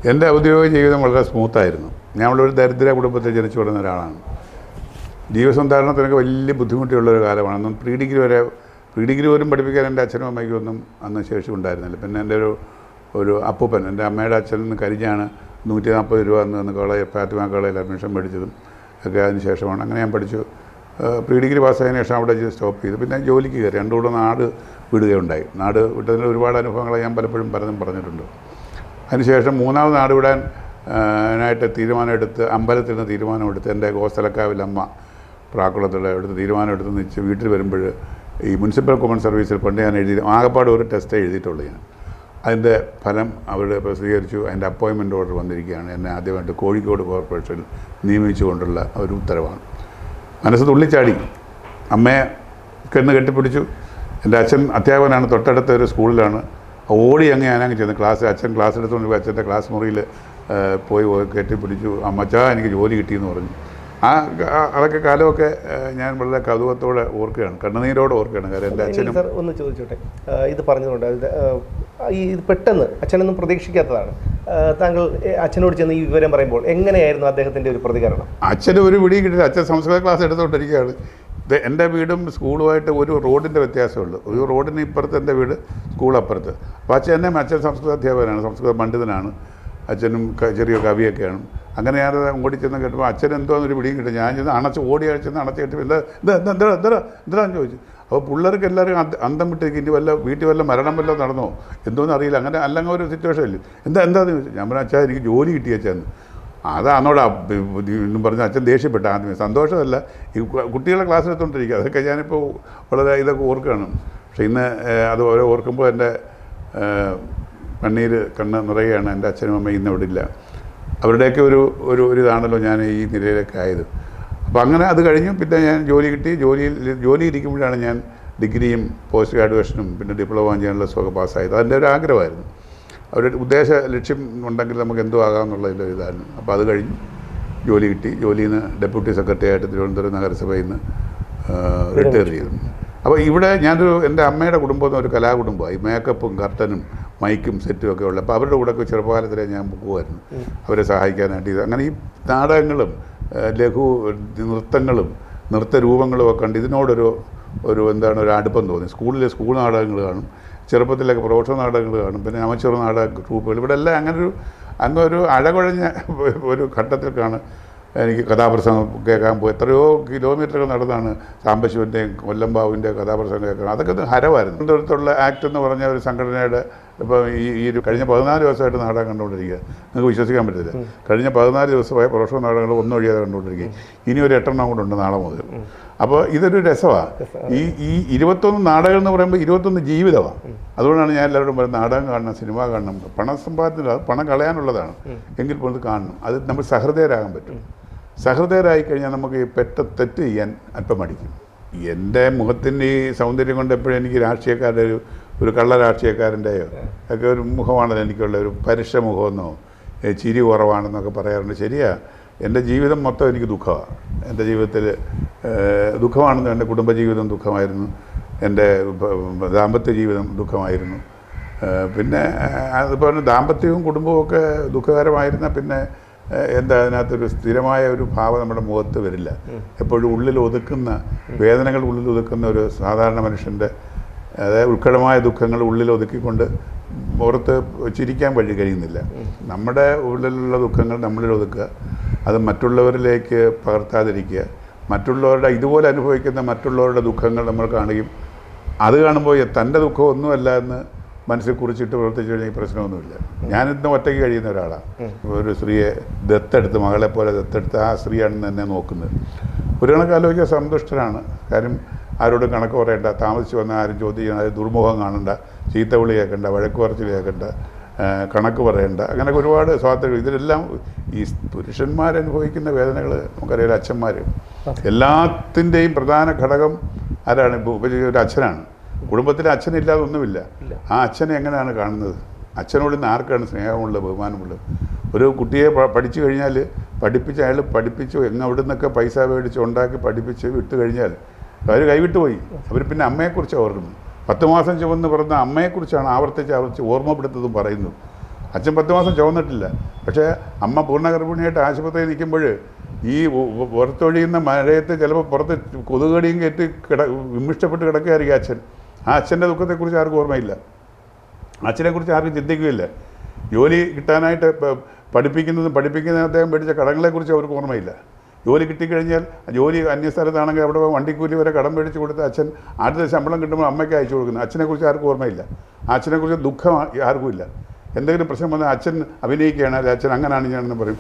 എൻ്റെ ഔദ്യോഗിക ജീവിതം വളരെ സ്മൂത്തായിരുന്നു. ഞങ്ങളൊരു ദരിദ്ര കുടുംബത്തിൽ ജനിച്ചു വളർന്ന ഒരാളാണ്. ജീവസന്ധാരണത്തിനൊക്കെ വലിയ ബുദ്ധിമുട്ടുള്ളൊരു കാലമാണ്. അന്നും പ്രീ ഡിഗ്രി പോലും പഠിപ്പിക്കാൻ എൻ്റെ അച്ഛനും അമ്മയ്ക്കും ഒന്നും അന്ന് ശേഷി ഉണ്ടായിരുന്നില്ല. പിന്നെ എൻ്റെ ഒരു അപ്പൂപ്പൻ, എൻ്റെ അമ്മയുടെ അച്ഛൻ നിന്ന് കരിഞ്ഞാണ് 140 രൂപ അന്ന് ഫാത്തിമ കോളേജിൽ അഡ്മിഷൻ പഠിച്ചതും ഒക്കെ അതിന് ശേഷമാണ്. അങ്ങനെ ഞാൻ പഠിച്ചു. പ്രീ ഡിഗ്രി പാസ്സായതിനു ശേഷം അവിടെ സ്റ്റോപ്പ് ചെയ്തു. പിന്നെ ജോലിക്ക് കയറി. രണ്ടു കൂടെ നാട് വിടുകയുണ്ടായി. നാട് വിട്ടതിന് ഒരുപാട് അനുഭവങ്ങൾ ഞാൻ പലപ്പോഴും പറഞ്ഞിട്ടുണ്ട്. അതിനുശേഷം മൂന്നാമത് നാട് വിടാൻ നായിട്ട് തീരുമാനമെടുത്ത്, അമ്പലത്തിൽ നിന്ന് തീരുമാനമെടുത്ത്, എൻ്റെ ഗോസ്ഥലക്കാവിൽ അമ്മ പ്രാക്കുളത്തുള്ള എടുത്ത് തീരുമാനമെടുത്ത് നിച്ച് വീട്ടിൽ വരുമ്പോൾ ഈ മുനിസിപ്പൽ കോമൺ സർവീസിൽ പണ്ട് ഞാൻ ആകപ്പാട് ഒരു ടെസ്റ്റേ എഴുതിയിട്ടുള്ളൂ. ഞാൻ അതിൻ്റെ ഫലം അവർ പ്രസിദ്ധീകരിച്ചു. അതിൻ്റെ അപ്പോയിൻമെൻറ്റ് ഓർഡർ വന്നിരിക്കുകയാണ്. എന്നെ ആദ്യമായിട്ട് കോഴിക്കോട് കോർപ്പറേഷനിൽ നിയമിച്ചുകൊണ്ടുള്ള ഒരു ഉത്തരവാണ്. മനസ്സ് തുള്ളിച്ചാടി. അമ്മയെ കെട്ടിപ്പിടിച്ചു. എൻ്റെ അച്ഛൻ അധ്യാപകനാണ്. തൊട്ടടുത്ത ഒരു സ്കൂളിലാണ്. ഓടി ഞാനങ്ങ് ചെന്ന് അച്ഛൻ ക്ലാസ് എടുത്തുകൊണ്ട് അച്ഛൻ്റെ ക്ലാസ് മുറിയിൽ പോയി കെട്ടിപ്പിടിച്ചു. അമ്മച്ചാ എനിക്ക് ജോലി കിട്ടിയെന്ന് പറഞ്ഞു. അതൊക്കെ കാലമൊക്കെ ഞാൻ വളരെ കൗതുകത്തോടെ ഓർക്കുകയാണ്, കണ്ണുനീരോടെ ഓർക്കുകയാണ്. കാര്യം എൻ്റെ അച്ഛനും. സാർ ഒന്ന് ചോദിച്ചോട്ടെ, ഇത് പറഞ്ഞതുകൊണ്ട് ഇത് പെട്ടെന്ന് അച്ഛനൊന്നും പ്രതീക്ഷിക്കാത്തതാണ്. താങ്കൾ അച്ഛനോട് ചെന്ന് ഈ വിവരം പറയുമ്പോൾ എങ്ങനെയായിരുന്നു അദ്ദേഹത്തിൻ്റെ ഒരു പ്രതികരണം? അച്ഛന് ഒരു പിടിയും കിട്ടില്ല. അച്ഛൻ സംസ്കൃത ക്ലാസ് എടുത്തുകൊണ്ടിരിക്കുകയാണ്. എൻ്റെ വീടും സ്കൂളുമായിട്ട് ഒരു റോഡിൻ്റെ വ്യത്യാസമുള്ളൂ. ഒരു റോഡിന് ഇപ്പുറത്ത് എൻ്റെ വീട്, സ്കൂൾ അപ്പുറത്ത്. അപ്പോൾ അച്ഛൻ സംസ്കൃത അധ്യാപകനാണ്, സംസ്കൃത പണ്ഡിതനാണ്. അച്ഛനും ചെറിയ കവിയൊക്കെയാണ്. അങ്ങനെ ഞാൻ ഓടിച്ചെന്ന് കേട്ടപ്പോൾ അച്ഛൻ എന്തോന്നൊരു പിടിയും കിട്ടും. ഞാൻ ചെന്ന് ഓടി അടിച്ചെന്ന് അണച്ച് കെട്ടി എന്താന്ന് ചോദിച്ചു. അപ്പോൾ പിള്ളേർക്ക് എല്ലാവരും അന്തം വിട്ടേക്ക്. ഇനി വീട്ടിൽ വല്ല മരണം വല്ലതും നടന്നോ എന്തോന്നും അറിയില്ല. അങ്ങനെ അല്ലെങ്കിൽ ഒരു സിറ്റുവേഷൻ ഇല്ല. എന്താണെന്ന് ചോദിച്ചു. ഞാൻ പറഞ്ഞ അച്ഛാ എനിക്ക് ജോലി കിട്ടി അച്ഛൻ. അതാണോടാ എന്നും പറഞ്ഞ് അച്ഛൻ ദേഷ്യപ്പെട്ട. ആദ്യമേ സന്തോഷമല്ല, ഈ കുട്ടികളെ ക്ലാസ് എടുത്തുകൊണ്ടിരിക്കുക. അതൊക്കെ ഞാനിപ്പോൾ വളരെ ഇതൊക്കെ ഓർക്കുകയാണ്. പക്ഷേ ഇന്ന് അത് ഓർക്കുമ്പോൾ എൻ്റെ കണ്ണ് നിറയുകയാണ്. എൻ്റെ അച്ഛനും അമ്മയും ഇന്ന് ഇവിടെ ഇല്ല. അവരുടെയൊക്കെ ഒരു ഇതാണല്ലോ ഞാൻ ഈ നിലയിലൊക്കെ ആയത്. അപ്പോൾ അങ്ങനെ അത് കഴിഞ്ഞു. പിന്നെ ഞാൻ ജോലി കിട്ടി. ജോലി ഇരിക്കുമ്പോഴാണ് ഞാൻ ഡിഗ്രിയും പോസ്റ്റ് ഗ്രാജുവേഷനും പിന്നെ ഡിപ്ലോമ ചെയ്യാനുള്ള സുഖം പാസ്സായത്. അതിൻ്റെ ഒരു ആഗ്രഹമായിരുന്നു. അവരുടെ ഉദ്ദേശ ലക്ഷ്യം ഉണ്ടെങ്കിൽ നമുക്ക് എന്തോ ആകാമെന്നുള്ളതിൻ്റെ ഇതായിരുന്നു. അപ്പോൾ അത് കഴിഞ്ഞു ജോലി കിട്ടി. ജോലിയിൽ നിന്ന് ഡെപ്യൂട്ടി സെക്രട്ടറി ആയിട്ട് തിരുവനന്തപുരം നഗരസഭയിൽ നിന്ന് റിട്ടയർ ചെയ്തു. അപ്പോൾ ഇവിടെ എൻ്റെ അമ്മയുടെ കുടുംബം ഒരു കലാകുടുംബമായി. മേക്കപ്പും കർട്ടനും മൈക്കും സെറ്റും ഒക്കെ ഉള്ളത്. അപ്പോൾ അവരുടെ കൂടെയൊക്കെ ചെറുപ്പകാലത്തിലേ ഞാൻ പോകുമായിരുന്നു അവരെ സഹായിക്കാനായിട്ട്. അങ്ങനെ ഈ നാടകങ്ങളും ലഘു നൃത്തങ്ങളും നൃത്തരൂപങ്ങളും ഒക്കെ കണ്ട് ഇതിനോടൊരു ഒരു അടുപ്പം തോന്നി. സ്കൂൾ നാടകങ്ങൾ കാണും, ചെറുപ്പത്തിലൊക്കെ പ്രൊഫഷണൽ നാടകങ്ങൾ കാണും, പിന്നെ അമച്ചർ നാടക ട്രൂപ്പുകൾ. ഇവിടെ എല്ലാം അങ്ങനെ ഒരു അഴകുഴഞ്ഞ ഒരു ഘട്ടത്തിലേക്കാണ് എനിക്ക് കഥാപ്രസംഗം കേൾക്കാൻ പോയി. എത്രയോ കിലോമീറ്ററുകൾ നടന്നാണ് സാംബശിവൻ്റെയും കൊല്ലംബാവിൻ്റെ കഥാപ്രസംഗം കേൾക്കണം. അതൊക്കെ ഹരമായിരുന്നു. തിരുവനന്തപുരത്തുള്ള ആക്ട് എന്ന് പറഞ്ഞ ഒരു സംഘടനയുടെ ഇപ്പോൾ ഈ കഴിഞ്ഞ 14 ദിവസമായിട്ട് നാടകം കണ്ടുകൊണ്ടിരിക്കുക. നിങ്ങൾക്ക് വിശ്വസിക്കാൻ പറ്റില്ല. കഴിഞ്ഞ 14 ദിവസമായ പ്രൊഫഷണൽ നാടകങ്ങൾ ഒന്നൊഴിയാതെ കണ്ടുകൊണ്ടിരിക്കുക. ഇനി ഒരു 8 എണ്ണം കൂടെ ഉണ്ട് നാളെ മുതൽ. അപ്പോൾ ഇതൊരു രസമാണ്. ഈ 21 നാടകം എന്ന് പറയുമ്പോൾ 21 ജീവിതമാണ്. അതുകൊണ്ടാണ് ഞാൻ എല്ലാവരോടും പറയുന്നത് നാടകം കാണണം, സിനിമ കാണണം. പണസമ്പാദനത്തിന് പണം കളയാനുള്ളതാണ് എങ്കിൽ പോലും കാണണം. അത് നമ്മൾ സഹൃദയരാകാൻ പറ്റും. സഹൃദയരായി കഴിഞ്ഞാൽ നമുക്ക് ഈ തെറ്റ് ചെയ്യാൻ അല്പം മടിക്കും. എൻ്റെ മുഖത്തിൻ്റെ ഈ സൗന്ദര്യം കൊണ്ട് എപ്പോഴും എനിക്ക് രാഷ്ട്രീയക്കാരുടെ ഒരു കള്ള രാഷ്ട്രീയക്കാരൻ്റെയോ ഒക്കെ ഒരു മുഖമാണല്ലോ എനിക്കുള്ള ഒരു പരുഷ മുഖമെന്നോ ചിരി കുറവാണെന്നൊക്കെ പറയാറുണ്ട്. ശരിയാ, എൻ്റെ ജീവിതം മൊത്തം എനിക്ക് ദുഃഖമാണ്. എൻ്റെ ജീവിതത്തിൽ ദുഃഖമാണെന്ന്. എൻ്റെ കുടുംബജീവിതം ദുഃഖമായിരുന്നു, എൻ്റെ ദാമ്പത്യ ജീവിതം ദുഃഖമായിരുന്നു. പിന്നെ അതുപോലെ ദാമ്പത്യവും കുടുംബവും ഒക്കെ ദുഃഖകരമായിരുന്ന പിന്നെ അതിനകത്തൊരു സ്ഥിരമായ ഒരു ഭാവം നമ്മുടെ മുഖത്ത് വരില്ല. എപ്പോഴും ഉള്ളിൽ ഒതുക്കുന്ന വേദനകൾ ഉള്ളിൽ ഒതുക്കുന്ന ഒരു സാധാരണ മനുഷ്യൻ്റെ അതായത് ഉത്കടമായ ദുഃഖങ്ങൾ ഉള്ളിൽ ഒതുക്കിക്കൊണ്ട് പുറത്ത് ചിരിക്കാൻ കഴിയുന്നില്ല. നമ്മുടെ ഉള്ളിലുള്ള ദുഃഖങ്ങൾ നമ്മളിൽ ഒതുക്കുക, അത് മറ്റുള്ളവരിലേക്ക് പകർത്താതിരിക്കുക. മറ്റുള്ളവരുടെ ഇതുപോലെ അനുഭവിക്കുന്ന മറ്റുള്ളവരുടെ ദുഃഖങ്ങൾ നമ്മൾ കാണുകയും അത് കാണുമ്പോൾ തൻ്റെ ദുഃഖം ഒന്നുമല്ല എന്ന് മനസ്സിൽ കുറിച്ചിട്ട് പ്രവർത്തിച്ചു കഴിഞ്ഞാൽ പ്രശ്നമൊന്നുമില്ല. ഞാനിന്ന് ഒറ്റയ്ക്ക് കഴിയുന്ന ഒരാളാണ്. ഒരു സ്ത്രീയെ മകളെ പോലെ ദത്തെടുത്ത് ആ സ്ത്രീയാണെന്ന് തന്നെ നോക്കുന്നത്. ഒരു കണക്കാലോചിക്കുക സന്തുഷ്ടരാണ്. കാര്യം ആരോടും കണക്ക് പറയണ്ട, താമസിച്ച് വന്നാൽ ആരും ചോദ്യം ചെയ്യണം, ആരും ദുർമുഖം കാണണ്ട, ചീത്തവിളി കേൾക്കണ്ട, വഴക്ക് പറച്ചിൽ കേൾക്കണ്ട, കണക്ക് പറയണ്ട. അങ്ങനെ ഒരുപാട് സ്വാതന്ത്ര്യം. ഇതിലെല്ലാം ഈ പുരുഷന്മാരനുഭവിക്കുന്ന വേദനകൾ നമുക്കറിയാം. അച്ഛന്മാർ എല്ലാത്തിൻ്റെയും പ്രധാന ഘടകം ആരാണ്? ഒരു അച്ഛനാണ്. കുടുംബത്തിലെ അച്ഛനില്ലാതെ ഒന്നുമില്ല. ആ അച്ഛനെ എങ്ങനെയാണ് കാണുന്നത്? അച്ഛനോട് ഇന്ന് ആർക്കാണ് സ്നേഹമുള്ളത്, ബഹുമാനമുള്ളത്? ഒരു കുട്ടിയെ പഠിച്ചു കഴിഞ്ഞാൽ അയാൾ പഠിപ്പിച്ചു അവിടെ നിന്നൊക്കെ പൈസ മേടിച്ച് ഉണ്ടാക്കി പഠിപ്പിച്ച് വിട്ട് കഴിഞ്ഞാൽ അവർ കൈവിട്ട് പോയി. അവർ പിന്നെ അമ്മയെക്കുറിച്ച് ഓർക്കുന്നു. 10 മാസം ചുവന്ന് പിറന്ന അമ്മയെക്കുറിച്ചാണ് ആവർത്തിച്ച് ഓർമ്മപ്പെടുത്തതും പറയുന്നു. അച്ഛൻ 10 മാസം ചുവന്നിട്ടില്ല. പക്ഷേ അമ്മ പൂർണ്ണ ഗർഭിണിയായിട്ട് ആശുപത്രിയിൽ നിൽക്കുമ്പോൾ ഈ പുറത്തൊഴിയുന്ന മഴയത്ത് ചിലപ്പോൾ പുറത്ത് കൊതുകടിയും കയറ്റി വിമിഷ്ടപ്പെട്ട് കിടക്കുകയായിരിക്കും അച്ഛൻ. ആ അച്ഛൻ്റെ ദുഃഖത്തെക്കുറിച്ച് ആർക്കും ഓർമ്മയില്ല, അച്ഛനെക്കുറിച്ച് ആർക്കും ചിന്തിക്കുകയില്ല. ജോലി കിട്ടാനായിട്ട് പഠിപ്പിക്കുന്ന അദ്ദേഹം മേടിച്ച കടങ്ങളെക്കുറിച്ച് അവർക്ക് ഓർമ്മയില്ല. ജോലി കിട്ടിക്കഴിഞ്ഞാൽ ജോലി അന്യസ്ഥലത്താണെങ്കിൽ അവിടെ വണ്ടിക്കൂലി വരെ കടം മേടിച്ച് കൊടുത്ത് അച്ഛൻ അടുത്ത ശമ്പളം കിട്ടുമ്പോൾ അമ്മയ്ക്ക് അയച്ചു കൊടുക്കുന്നത്. അച്ഛനെക്കുറിച്ച് ആർക്കും ഓർമ്മയില്ല, അച്ഛനെക്കുറിച്ച് ദുഃഖം ആർക്കുമില്ല. എന്തെങ്കിലും പ്രശ്നം വന്നാൽ അച്ഛൻ അഭിനയിക്കുകയാണ്, അല്ലെങ്കിൽ അച്ഛൻ അങ്ങനെയാണ് ഞാനെന്ന് പറയും.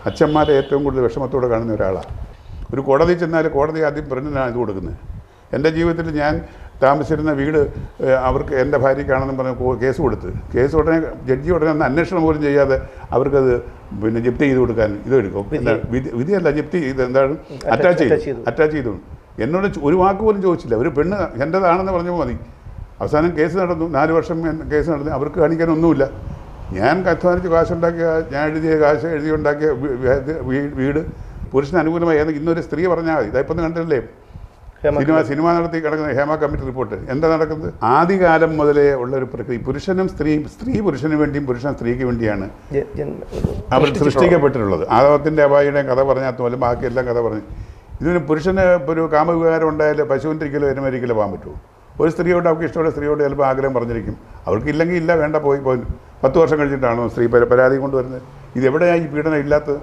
അച്ഛന്മാരെ ഏറ്റവും കൂടുതൽ വിഷമത്തോടെ കാണുന്ന ഒരാളാണ്. ഒരു കോടതി ചെന്നാൽ കോടതി ആദ്യം പെണ്ണിനാണ് ഇത് കൊടുക്കുന്നത്. എൻ്റെ ജീവിതത്തിൽ ഞാൻ താമസിച്ചിരുന്ന വീട് അവർക്ക് എൻ്റെ ഭാര്യയ്ക്കാണെന്ന് പറഞ്ഞ് കേസ് ഉടനെ ജഡ്ജി ഉടനെ ഒന്ന് അന്വേഷണം പോലും ചെയ്യാതെ അവർക്കത് പിന്നെ ജപ്തി ചെയ്ത് കൊടുക്കാൻ ഇതെടുക്കും. വിധിയല്ല, ജപ്തി ഇത് എന്താണ് അറ്റാച്ച് ചെയ്തു. എന്നോട് ഒരു വാക്ക് പോലും ചോദിച്ചില്ല. ഒരു പെണ്ണ് എൻ്റെതാണെന്ന് പറഞ്ഞപ്പോൾ മതി. അവസാനം കേസ് നടന്നു, 4 വർഷം കേസ് നടന്നു. അവർക്ക് കാണിക്കാനൊന്നുമില്ല. ഞാൻ അധ്വാനിച്ച് കാശുണ്ടാക്കിയ, ഞാൻ എഴുതി ഉണ്ടാക്കിയ വീട് പുരുഷന് അനുകൂലമായി ഇന്നൊരു സ്ത്രീ പറഞ്ഞാൽ മതി. ഇതായിപ്പം കണ്ടില്ലേ സിനിമ നടത്തി കിടക്കുന്ന ഹേമ കമ്മിറ്റി റിപ്പോർട്ട് എന്താ നടക്കുന്നത്? ആദ്യകാലം മുതലേ ഉള്ളൊരു പ്രക്രിയ. പുരുഷനും സ്ത്രീ പുരുഷന് വേണ്ടിയും പുരുഷൻ സ്ത്രീക്ക് വേണ്ടിയാണ് അവർ സൃഷ്ടിക്കപ്പെട്ടിട്ടുള്ളത്. ആദവത്തിൻ്റെ അപായിയുടെയും കഥ പറഞ്ഞാൽ പോലും ബാക്കിയെല്ലാം കഥ പറഞ്ഞു. ഇതിന് പുരുഷന് ഒരു കാമവികാരം ഉണ്ടായാൽ പശുവിൻ്റെ ഇരിക്കലോ എരുമരിക്കലോ പോകാൻ പറ്റുമോ? ഒരു സ്ത്രീയോട് അവർക്ക് ഇഷ്ടമുള്ള സ്ത്രീയോട് ചിലപ്പോൾ ആഗ്രഹം പറഞ്ഞിരിക്കും. അവർക്കില്ലെങ്കിൽ ഇല്ല, വേണ്ട, പോയി 10 വർഷം കഴിഞ്ഞിട്ടാണോ സ്ത്രീ പരാതി കൊണ്ടുവരുന്നത്? ഇതെവിടെയാണ് ഈ പീഡനം ഇല്ലാത്തത്?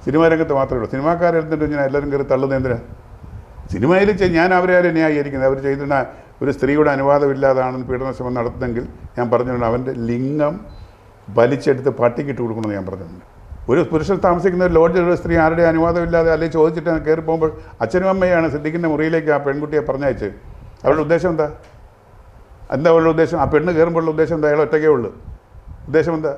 സിനിമാ രംഗത്ത് മാത്രമേ ഉള്ളൂ. സിനിമാക്കാരെടുത്തിട്ട് ഞാൻ എല്ലാവരും കയറി തള്ളുന്നത് എന്തിനാ? സിനിമയിൽ ഞാൻ അവരെ ന്യായീകരിക്കുന്നത് അവർ ചെയ്തിരുന്ന ഒരു സ്ത്രീയുടെ അനുവാദമില്ലാതാണെന്ന് പീഡനശ്രമം നടത്തുന്നെങ്കിൽ ഞാൻ പറഞ്ഞിട്ടുണ്ട് അവൻ്റെ ലിംഗം വലിച്ചെടുത്ത് പട്ടിക്കിട്ട് കൊടുക്കണമെന്ന് ഞാൻ പറഞ്ഞിട്ടുണ്ട്. ഒരു പുരുഷൻ താമസിക്കുന്ന ഒരു ലോഡ്ജിലുള്ള സ്ത്രീ ആരുടെ അനുവാദമില്ലാതെ അല്ലെങ്കിൽ ചോദിച്ചിട്ട് കയറി പോകുമ്പോൾ അച്ഛനും അമ്മയാണ് സിദ്ദിഖിൻ്റെ മുറിയിലേക്ക് ആ പെൺകുട്ടിയെ പറഞ്ഞയച്ച്. അവരുടെ ഉദ്ദേശം എന്താ അവരുടെ ഉദ്ദേശം? ആ പെണ്ണ് കയറുമ്പോഴുള്ള ഉദ്ദേശം എന്താ? അയാൾ ഒറ്റയ്ക്കേ ഉള്ളൂ. ഉദ്ദേശം എന്താ?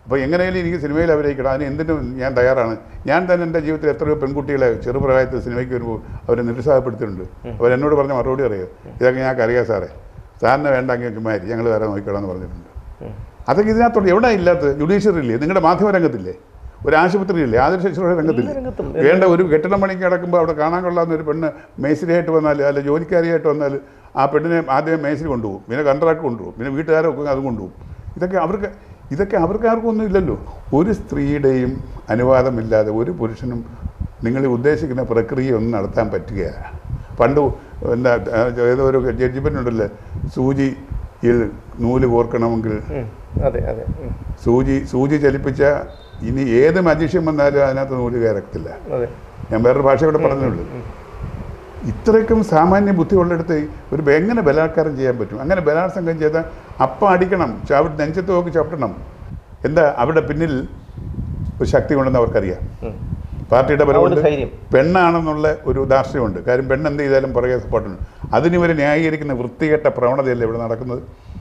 അപ്പോൾ എങ്ങനെയാലും എനിക്ക് സിനിമയിൽ അഭിനയിക്കണം, അതിന് എന്തിനും ഞാൻ തയ്യാറാണ്. ഞാൻ തന്നെ എൻ്റെ ജീവിതത്തിൽ എത്രയോ പെൺകുട്ടികളെ ചെറുപ്രായത്തിൽ സിനിമയ്ക്ക് വരുമ്പോൾ അവരെ നിരുത്സാഹപ്പെടുത്തിയിട്ടുണ്ട്. അവരെന്നോട് പറഞ്ഞ മറുപടി അറിയുക, ഇതൊക്കെ ഞങ്ങൾക്ക് അറിയാം സാറേ, സാറിന് വേണ്ടെങ്കിൽ മാരി ഞങ്ങൾ വേറെ നോക്കിക്കോളാന്ന് പറഞ്ഞിട്ടുണ്ട്. അതൊക്കെ ഇതിനകത്തോട്ട് എവിടെ ഇല്ലാത്ത ജുഡീഷ്യറിയില്ലേ? നിങ്ങളുടെ മാധ്യമരംഗത്തില്ലേ? ഒരു ആശുപത്രിയില്ലേ? ആതുര ശുശ്രൂഷ രംഗത്തില്ലേ? വേണ്ട, ഒരു കെട്ടിടം പണിക്ക് കിടക്കുമ്പോൾ അവിടെ കാണാൻ കൊള്ളാവുന്ന ഒരു പെണ്ണ് മേസ്ത്രിയായിട്ട് വന്നാൽ അല്ല ജോലിക്കാരിയായിട്ട് വന്നാൽ ആ പെണ്ണിനെ ആദ്യം മേസ്ത്രി കൊണ്ടുപോകും, പിന്നെ കൺട്രാക്ട് കൊണ്ടുപോകും, പിന്നെ വീട്ടുകാരൊക്കെ അതും കൊണ്ടുപോകും. ഇതൊക്കെ അവർക്കാർക്കും ഒന്നും ഇല്ലല്ലോ. ഒരു സ്ത്രീയുടെയും അനുവാദമില്ലാതെ ഒരു പുരുഷനും നിങ്ങൾ ഉദ്ദേശിക്കുന്ന പ്രക്രിയ ഒന്നും നടത്താൻ പറ്റുകയാണ്. പണ്ട് എന്താ ഏതോ ഒരു ജഡ്ജിമെൻ്റ് ഉണ്ടല്ലോ, സൂചിയിൽ നൂല് കോർക്കണമെങ്കിൽ സൂചി ചലിപ്പിച്ച ഇനി ഏത് മജിഷ്യം വന്നാലും അതിനകത്ത് നൂല് കയറത്തില്ല. ഞാൻ വേറൊരു ഭാഷ ഇവിടെ പറഞ്ഞുള്ളൂ. ഇത്രയ്ക്കും സാമാന്യ ബുദ്ധി ഉള്ളിടത്ത് എങ്ങനെ ബലാത്കാരം ചെയ്യാൻ പറ്റും? അങ്ങനെ ബലാത്സംഗം ചെയ്താൽ അപ്പം അടിക്കണം, നെഞ്ചത്ത് നോക്കി ചവിട്ടണം. എന്താ അവിടെ പിന്നിൽ ഒരു ശക്തി ഉണ്ടെന്ന് അവർക്കറിയാം. പാർട്ടിയുടെ പരമുണ്ട്, പെണ്ണാണെന്നുള്ള ഒരു ധാർഷ്ട്യമുണ്ട്. കാര്യം പെണ്ണെന്ത് ചെയ്താലും പുറകെ സപ്പോർട്ടുണ്ട്. അതിനിവർ ന്യായീകരിക്കുന്ന വൃത്തികെട്ട പ്രവണതയല്ലേ ഇവിടെ നടക്കുന്നത്?